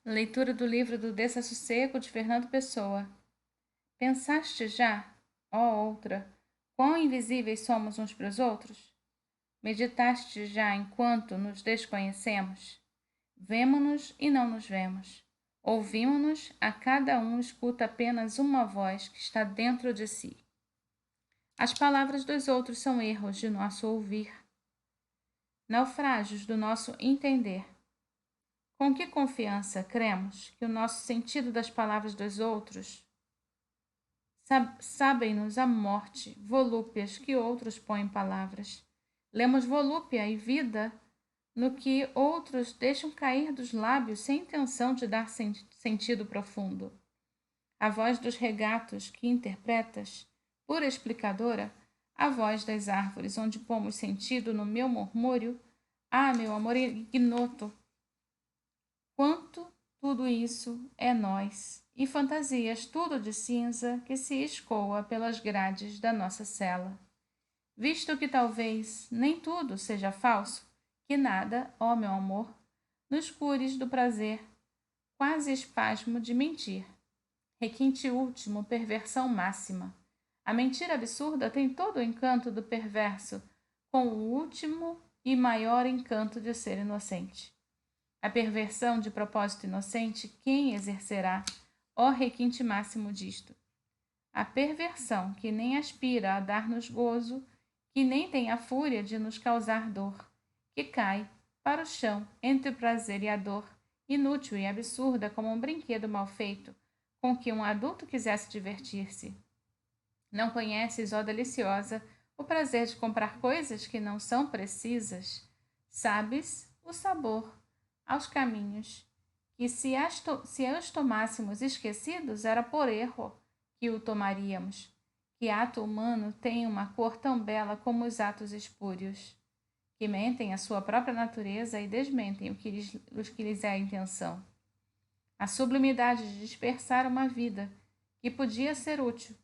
Leitura do livro do Desassossego de Fernando Pessoa. Pensaste já, ó outra, quão invisíveis somos uns para os outros? Meditaste já enquanto nos desconhecemos? Vemo-nos e não nos vemos. Ouvimo-nos, a cada um escuta apenas uma voz que está dentro de si. As palavras dos outros são erros de nosso ouvir, naufrágios do nosso entender. Com que confiança cremos que o nosso sentido das palavras dos outros sabem-nos a morte, volúpias que outros põem em palavras? Lemos volúpia e vida no que outros deixam cair dos lábios sem intenção de dar sentido profundo. A voz dos regatos que interpretas, pura explicadora, a voz das árvores onde pomos sentido no meu murmúrio, meu amor ignoto, quanto tudo isso é nós, e fantasias tudo de cinza que se escoa pelas grades da nossa cela. Visto que talvez nem tudo seja falso, que nada, ó meu amor, nos cures do prazer, quase espasmo de mentir. Requinte último, perversão máxima. A mentira absurda tem todo o encanto do perverso, com o último e maior encanto de ser inocente. A perversão de propósito inocente, quem exercerá, ó requinte máximo disto? A perversão que nem aspira a dar-nos gozo, que nem tem a fúria de nos causar dor, que cai para o chão entre o prazer e a dor, inútil e absurda como um brinquedo mal feito, com que um adulto quisesse divertir-se. Não conheces, ó deliciosa, o prazer de comprar coisas que não são precisas? Sabes o sabor aos caminhos, que se os tomássemos esquecidos, era por erro que o tomaríamos. Que ato humano tem uma cor tão bela como os atos espúrios, que mentem a sua própria natureza e desmentem os que lhes é a intenção. A sublimidade de dispersar uma vida que podia ser útil,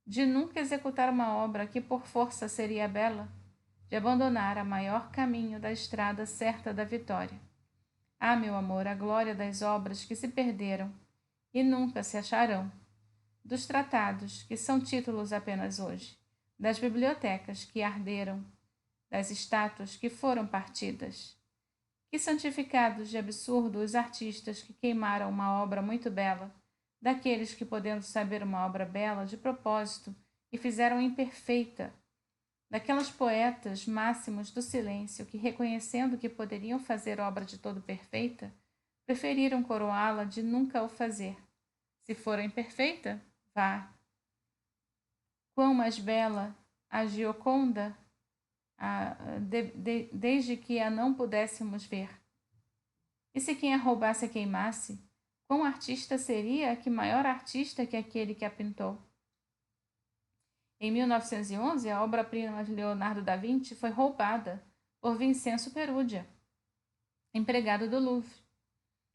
de nunca executar uma obra que por força seria bela, de abandonar a maior caminho da estrada certa da vitória. Meu amor, a glória das obras que se perderam e nunca se acharão, dos tratados que são títulos apenas hoje, das bibliotecas que arderam, das estátuas que foram partidas. Que santificados de absurdo os artistas que queimaram uma obra muito bela, daqueles que, podendo saber uma obra bela de propósito, e fizeram imperfeita, daquelas poetas máximos do silêncio que, reconhecendo que poderiam fazer obra de todo perfeita, preferiram coroá-la de nunca o fazer. Se for imperfeita, vá. Quão mais bela a Gioconda, desde que a não pudéssemos ver. E se quem a roubasse a queimasse, quão artista seria que maior artista que aquele que a pintou? Em 1911, a obra-prima de Leonardo da Vinci foi roubada por Vincenzo Perugia, empregado do Louvre,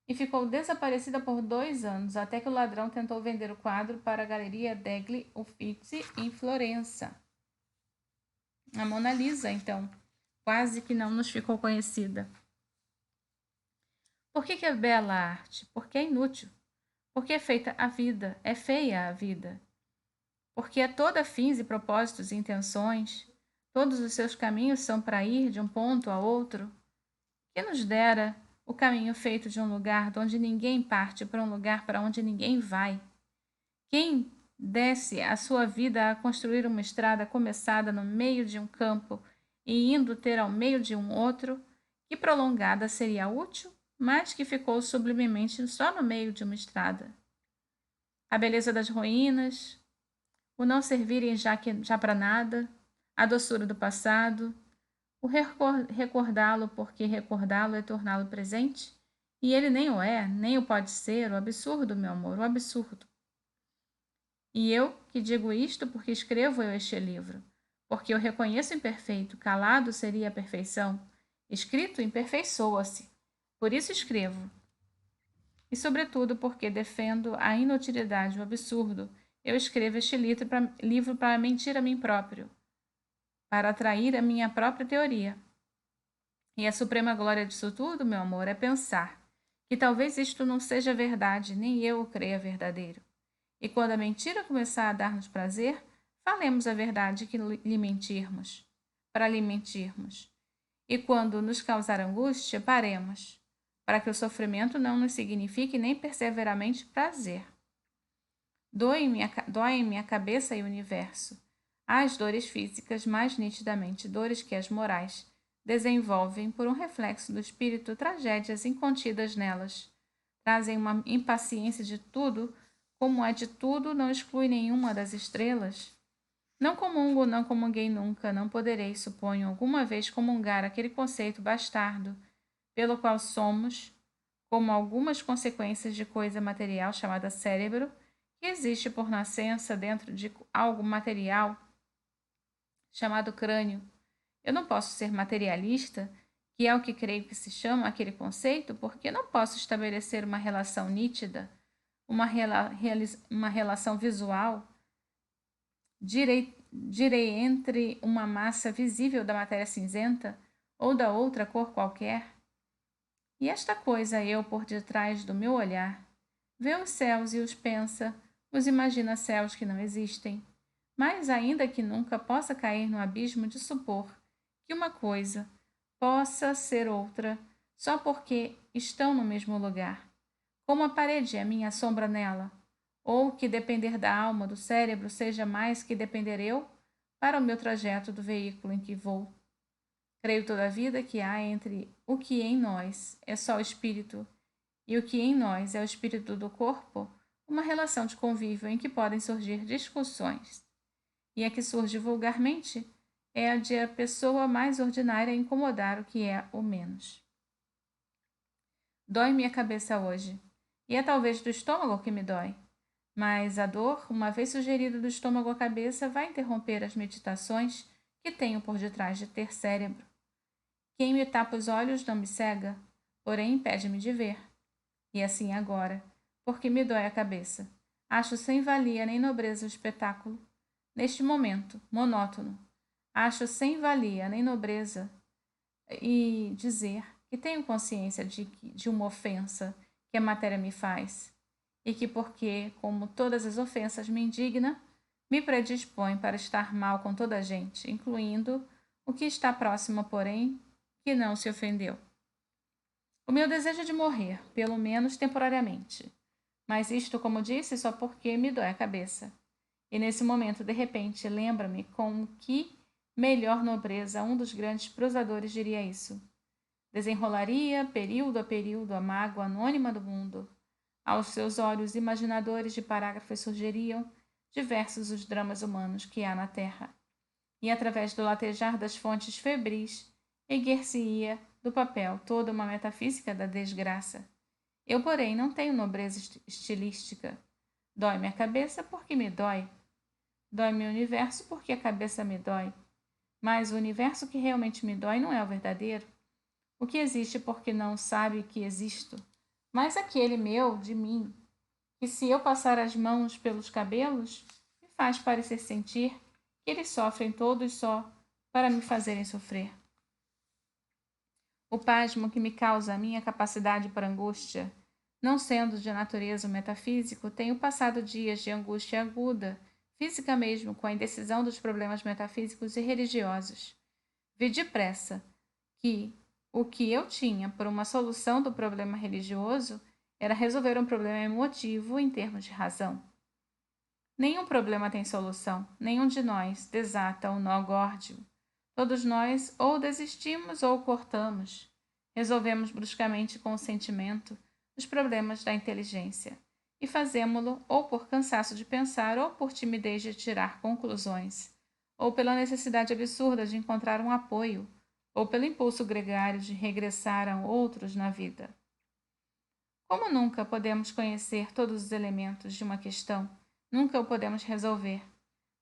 e ficou desaparecida por 2 anos, até que o ladrão tentou vender o quadro para a Galeria degli Uffizi em Florença. A Mona Lisa, então, quase que não nos ficou conhecida. Por que é bela a arte? Porque é inútil. Porque é feita a vida, é feia a vida. Porque é toda fins e propósitos e intenções, todos os seus caminhos são para ir de um ponto a outro. Que nos dera o caminho feito de um lugar de onde ninguém parte para um lugar para onde ninguém vai? Quem desse a sua vida a construir uma estrada começada no meio de um campo e indo ter ao meio de um outro, que prolongada seria útil, mas que ficou sublimemente só no meio de uma estrada? A beleza das ruínas, o não servirem já para nada, a doçura do passado, o recordá-lo porque recordá-lo é torná-lo presente, e ele nem o é, nem o pode ser, o absurdo, meu amor, o absurdo. E eu que digo isto porque escrevo eu este livro, porque eu reconheço o imperfeito, calado seria a perfeição, escrito imperfeiçoa-se, por isso escrevo. E sobretudo porque defendo a inutilidade, o absurdo, eu escrevo este livro para mentir a mim próprio, para atrair a minha própria teoria. E a suprema glória disso tudo, meu amor, é pensar que talvez isto não seja verdade, nem eu o creia verdadeiro. E quando a mentira começar a dar-nos prazer, falemos a verdade que lhe mentirmos, para lhe mentirmos. E quando nos causar angústia, paremos, para que o sofrimento não nos signifique nem perseveramente prazer. Dói-me a cabeça e o universo. As dores físicas, mais nitidamente dores que as morais, desenvolvem, por um reflexo do espírito, tragédias incontidas nelas. Trazem uma impaciência de tudo, como a de tudo não exclui nenhuma das estrelas. Não comungo, não comunguei nunca, não poderei, suponho, alguma vez comungar aquele conceito bastardo, pelo qual somos, como algumas consequências de coisa material chamada cérebro, que existe por nascença dentro de algo material chamado crânio. Eu não posso ser materialista, que é o que creio que se chama aquele conceito, porque não posso estabelecer uma relação nítida, uma relação visual, direi entre uma massa visível da matéria cinzenta ou da outra cor qualquer. E esta coisa eu, por detrás do meu olhar, vê os céus e os pensa, os imagina céus que não existem, mas ainda que nunca possa cair no abismo de supor que uma coisa possa ser outra só porque estão no mesmo lugar, como a parede é minha sombra nela, ou que depender da alma, do cérebro, seja mais que depender eu para o meu trajeto do veículo em que vou. Creio toda a vida que há entre o que em nós é só o espírito e o que em nós é o espírito do corpo, uma relação de convívio em que podem surgir discussões. E a que surge vulgarmente é a de a pessoa mais ordinária incomodar o que é o menos. Dói-me a cabeça hoje, e é talvez do estômago que me dói. Mas a dor, uma vez sugerida do estômago à cabeça, vai interromper as meditações que tenho por detrás de ter cérebro. Quem me tapa os olhos não me cega, porém impede-me de ver. E assim agora, porque me dói a cabeça. Acho sem valia nem nobreza o espetáculo. Neste momento, monótono, acho sem valia nem nobreza e dizer que tenho consciência de uma ofensa que a matéria me faz e que porque, como todas as ofensas me indigna, me predispõe para estar mal com toda a gente, incluindo o que está próximo, porém, que não se ofendeu. O meu desejo é de morrer, pelo menos temporariamente. Mas isto, como disse, só porque me dói a cabeça. E nesse momento, de repente, lembra-me com que melhor nobreza um dos grandes prosadores diria isso. Desenrolaria, período a período, a mágoa anônima do mundo. Aos seus olhos imaginadores de parágrafos surgiriam diversos os dramas humanos que há na terra. E através do latejar das fontes febris, erguer-se-ia do papel toda uma metafísica da desgraça. Eu, porém, não tenho nobreza estilística. Dói-me a cabeça porque me dói. Dói-me o universo porque a cabeça me dói. Mas o universo que realmente me dói não é o verdadeiro. O que existe porque não sabe que existo. Mas aquele meu, de mim, que se eu passar as mãos pelos cabelos, me faz parecer sentir que eles sofrem todos só para me fazerem sofrer. O pasmo que me causa a minha capacidade para angústia, não sendo de natureza metafísico, tenho passado dias de angústia aguda, física mesmo, com a indecisão dos problemas metafísicos e religiosos. Vi depressa que o que eu tinha por uma solução do problema religioso era resolver um problema emotivo em termos de razão. Nenhum problema tem solução, nenhum de nós desata o nó górdio. Todos nós ou desistimos ou cortamos. Resolvemos bruscamente com o sentimento os problemas da inteligência e fazemo-lo ou por cansaço de pensar ou por timidez de tirar conclusões, ou pela necessidade absurda de encontrar um apoio, ou pelo impulso gregário de regressar a outros na vida. Como nunca podemos conhecer todos os elementos de uma questão, nunca o podemos resolver.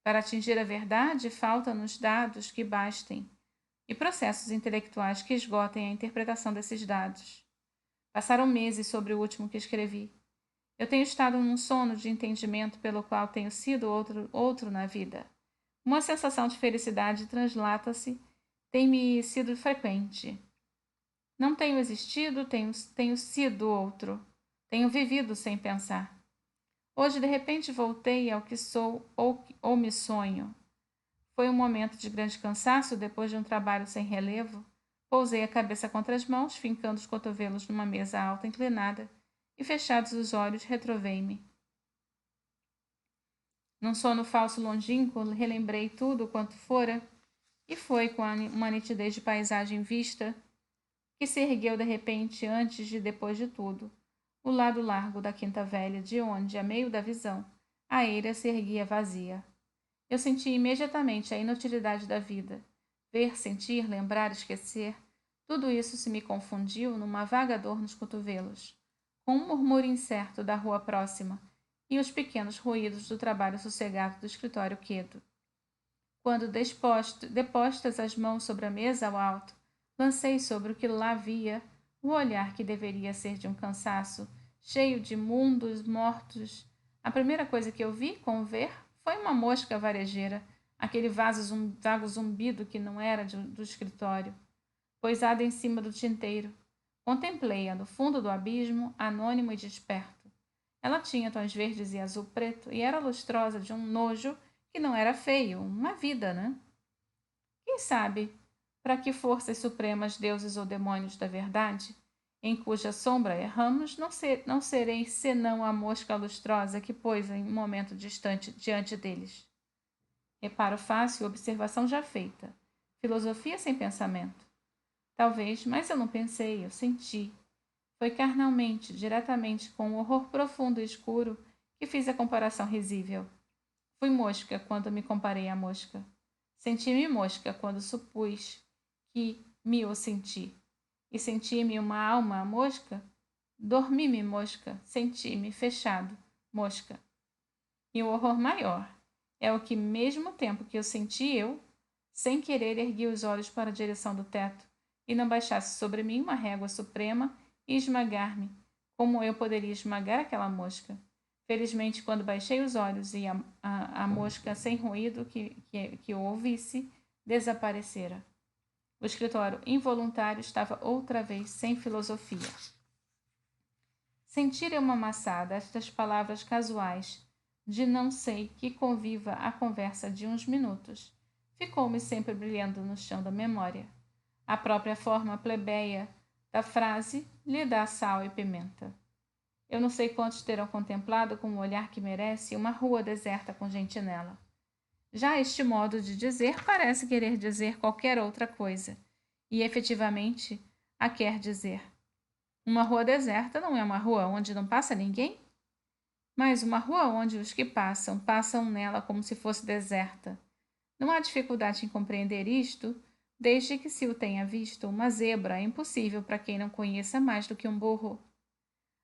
Para atingir a verdade, faltam-nos dados que bastem e processos intelectuais que esgotem a interpretação desses dados. Passaram meses sobre o último que escrevi. Eu tenho estado num sono de entendimento pelo qual tenho sido outro na vida. Uma sensação de felicidade translata-se, tem-me sido frequente. Não tenho existido, tenho sido outro. Tenho vivido sem pensar. Hoje, de repente, voltei ao que sou ou me sonho. Foi um momento de grande cansaço depois de um trabalho sem relevo. Pousei a cabeça contra as mãos, fincando os cotovelos numa mesa alta inclinada, e fechados os olhos, retrovei-me. Num sono falso longínquo, relembrei tudo quanto fora, e foi com uma nitidez de paisagem vista que se ergueu de repente antes de depois de tudo, o lado largo da quinta velha, de onde, a meio da visão, a eira se erguia vazia. Eu senti imediatamente a inutilidade da vida. Ver, sentir, lembrar, esquecer, tudo isso se me confundiu numa vaga dor nos cotovelos, com um murmúrio incerto da rua próxima e os pequenos ruídos do trabalho sossegado do escritório quedo. Quando, depostas as mãos sobre a mesa ao alto, lancei sobre o que lá havia o olhar que deveria ser de um cansaço, cheio de mundos mortos. A primeira coisa que eu vi, com ver, foi uma mosca varejeira, aquele vago zumbido que não era do escritório, poisada em cima do tinteiro. Contemplei-a no fundo do abismo, anônimo e desperto. Ela tinha tons verdes e azul preto e era lustrosa de um nojo que não era feio, uma vida, né? Quem sabe para que forças supremas, deuses ou demônios da verdade, em cuja sombra erramos, não serei senão a mosca lustrosa que pôs em um momento distante diante deles. Reparo fácil, observação já feita. Filosofia sem pensamento. Talvez, mas eu não pensei, eu senti. Foi carnalmente, diretamente, com um horror profundo e escuro, que fiz a comparação risível. Fui mosca quando me comparei à mosca. Senti-me mosca quando supus que me o senti. E senti-me uma alma mosca? Dormi-me mosca, senti-me fechado, mosca. E o horror maior é o que, mesmo tempo que eu senti eu, sem querer ergui os olhos para a direção do teto, e não baixasse sobre mim uma régua suprema e esmagar-me, como eu poderia esmagar aquela mosca. Felizmente, quando baixei os olhos e a mosca, sem ruído que eu ouvisse, desaparecera. O escritório involuntário estava outra vez sem filosofia. Sentir uma maçada estas palavras casuais, de não sei que conviva a conversa de uns minutos, ficou-me sempre brilhando no chão da memória. A própria forma plebeia da frase lhe dá sal e pimenta. Eu não sei quantos terão contemplado com o olhar que merece uma rua deserta com gente nela. Já este modo de dizer parece querer dizer qualquer outra coisa, e efetivamente a quer dizer. Uma rua deserta não é uma rua onde não passa ninguém? Mas uma rua onde os que passam, passam nela como se fosse deserta. Não há dificuldade em compreender isto, desde que se o tenha visto. Uma zebra é impossível para quem não conheça mais do que um burro.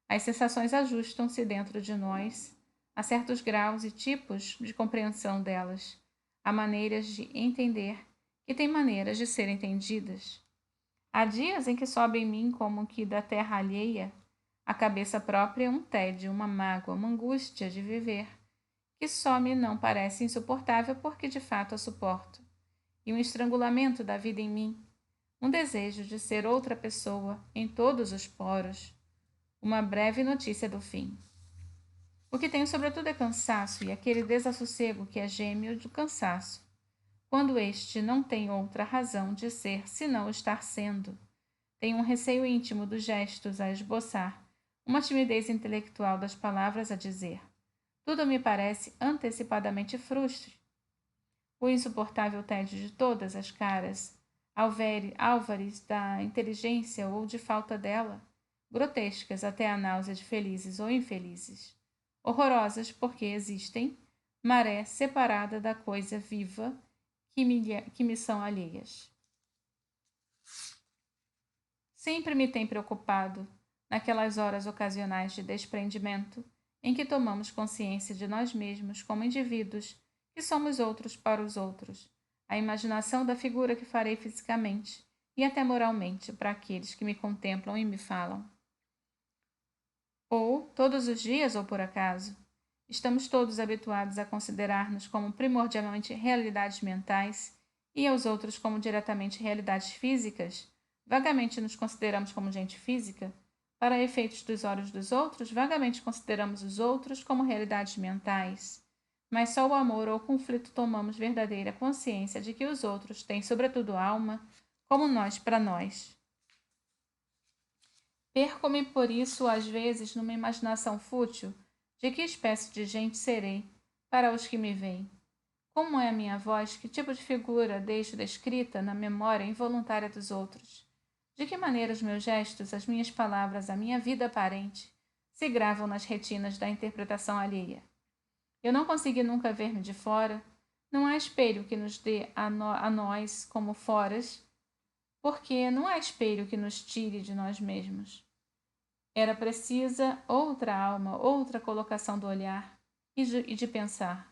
As sensações ajustam-se dentro de nós a certos graus e tipos de compreensão delas. Há maneiras de entender que têm maneiras de ser entendidas. Há dias em que sobe em mim como que da terra alheia a cabeça própria é um tédio, uma mágoa, uma angústia de viver, que só me não parece insuportável porque de fato a suporto, e um estrangulamento da vida em mim, um desejo de ser outra pessoa em todos os poros, uma breve notícia do fim. O que tenho sobretudo é cansaço e aquele desassossego que é gêmeo do cansaço, quando este não tem outra razão de ser senão estar sendo. Tenho um receio íntimo dos gestos a esboçar, uma timidez intelectual das palavras a dizer. Tudo me parece antecipadamente frustre. O insuportável tédio de todas as caras, álvares da inteligência ou de falta dela, grotescas até a náusea de felizes ou infelizes, horrorosas porque existem, maré separada da coisa viva que me são alheias. Sempre me tem preocupado, naquelas horas ocasionais de desprendimento, em que tomamos consciência de nós mesmos como indivíduos, que somos outros para os outros, a imaginação da figura que farei fisicamente e até moralmente para aqueles que me contemplam e me falam. Ou, todos os dias ou por acaso, estamos todos habituados a considerar-nos como primordialmente realidades mentais e aos outros como diretamente realidades físicas, vagamente nos consideramos como gente física, para efeitos dos olhos dos outros, vagamente consideramos os outros como realidades mentais. Mas só o amor ou o conflito tomamos verdadeira consciência de que os outros têm, sobretudo, alma, como nós para nós. Perco-me por isso, às vezes, numa imaginação fútil de que espécie de gente serei para os que me veem. Como é a minha voz, que tipo de figura deixo descrita na memória involuntária dos outros? De que maneira os meus gestos, as minhas palavras, a minha vida aparente se gravam nas retinas da interpretação alheia? Eu não consegui nunca ver-me de fora. Não há espelho que nos dê a nós como foras, porque não há espelho que nos tire de nós mesmos. Era precisa outra alma, outra colocação do olhar e de pensar.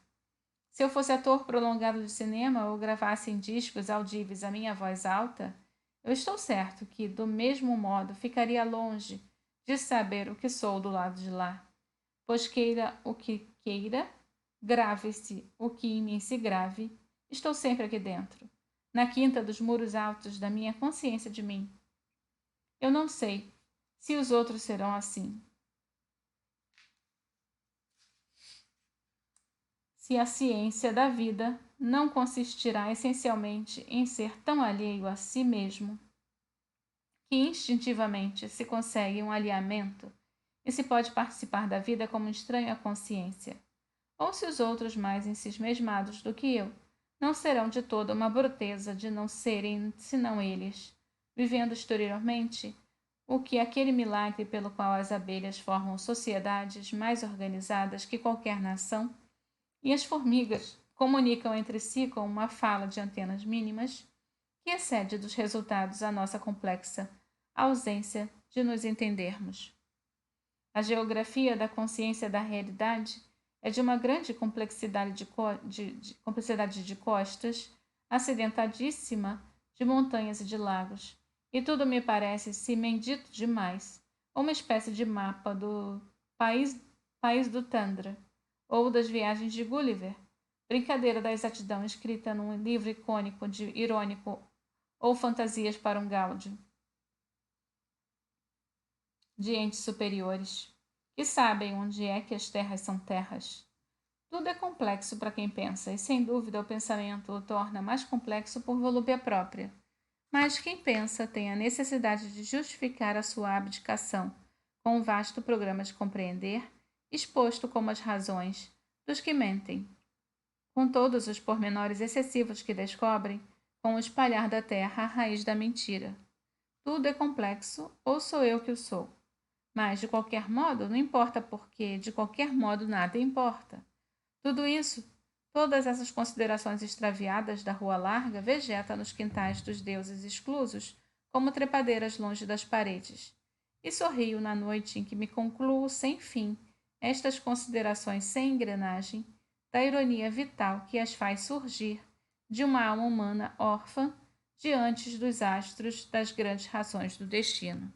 Se eu fosse ator prolongado de cinema ou gravasse em discos audíveis a minha voz alta, eu estou certo que, do mesmo modo, ficaria longe de saber o que sou do lado de lá. Pois queira o que queira, grave-se o que em mim se grave, estou sempre aqui dentro, na quinta dos muros altos da minha consciência de mim. Eu não sei se os outros serão assim. Se a ciência da vida não consistirá essencialmente em ser tão alheio a si mesmo que instintivamente se consegue um alinhamento e se pode participar da vida como estranho à consciência, ou se os outros mais ensimismados do que eu não serão de toda uma bruteza de não serem senão eles, vivendo exteriormente o que aquele milagre pelo qual as abelhas formam sociedades mais organizadas que qualquer nação e as formigas comunicam entre si com uma fala de antenas mínimas que excede dos resultados a nossa complexa ausência de nos entendermos. A geografia da consciência da realidade é de uma grande complexidade complexidade de costas, acidentadíssima de montanhas e de lagos, e tudo me parece cimendito demais, uma espécie de mapa do país do Tundra, ou das viagens de Gulliver, brincadeira da exatidão escrita num livro irônico ou fantasias para um gáudio de entes superiores, que sabem onde é que as terras são terras. Tudo é complexo para quem pensa, e sem dúvida o pensamento o torna mais complexo por volúpia própria. Mas quem pensa tem a necessidade de justificar a sua abdicação com um vasto programa de compreender, exposto como as razões dos que mentem, com todos os pormenores excessivos que descobrem, com o espalhar da terra a raiz da mentira. Tudo é complexo, ou sou eu que o sou? Mas, de qualquer modo, não importa porque, de qualquer modo, nada importa. Tudo isso, todas essas considerações extraviadas da rua larga, vegeta nos quintais dos deuses exclusos, como trepadeiras longe das paredes. E sorrio na noite em que me concluo sem fim estas considerações sem engrenagem da ironia vital que as faz surgir de uma alma humana órfã diante dos astros das grandes razões do destino.